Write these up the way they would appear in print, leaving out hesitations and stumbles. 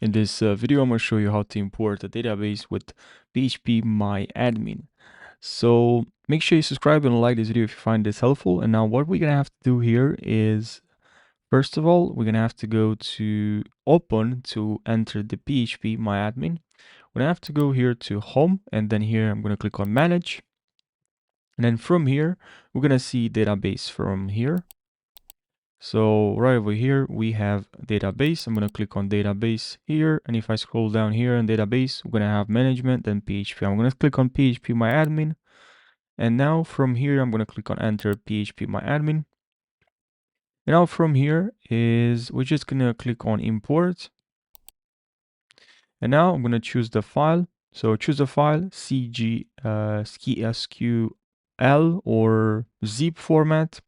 In this video, I'm going to show you how to import a database with Phpmyadmin. So make sure you subscribe and like this video if you find this helpful. And now what we're going to have to do here is, first of all, we're going to have to go to open to enter the Phpmyadmin. We're going to have to go here to home, and then here I'm going to click on manage. And then from here, we're going to see database from here. So right over here, we have database. I'm going to click on database here. And if I scroll down here in database, we're going to have management and PHP. I'm going to click on Phpmyadmin. And now from here, I'm going to click on enter Phpmyadmin. And now from here we're just going to click on import. And now I'm going to choose the file. So choose the file, CG, SQL or zip format.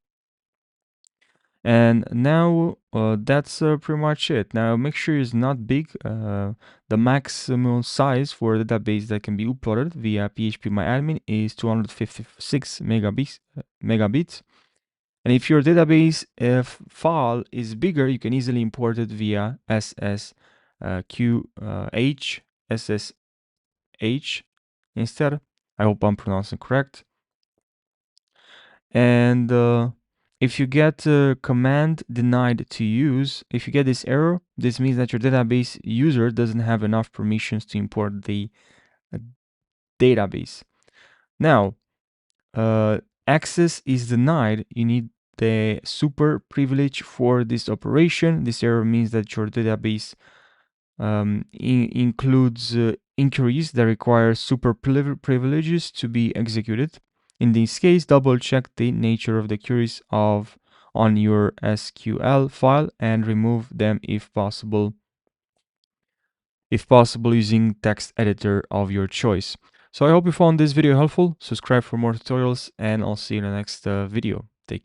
And now that's pretty much it. Now make sure it's not big. The maximum size for the database that can be uploaded via Phpmyadmin is 256 megabits. And if your database file is bigger, you can easily import it via SSH instead. I hope I'm pronouncing correct. And if you get a command denied to use, if you get this error, this means that your database user doesn't have enough permissions to import the database. Now, access is denied. You need the super privilege for this operation. This error means that your database includes inquiries that require super privileges to be executed. In this case, double check the nature of the queries on your SQL file and remove them if possible using text editor of your choice. So I hope you found this video helpful. Subscribe for more tutorials and I'll see you in the next video. Take care.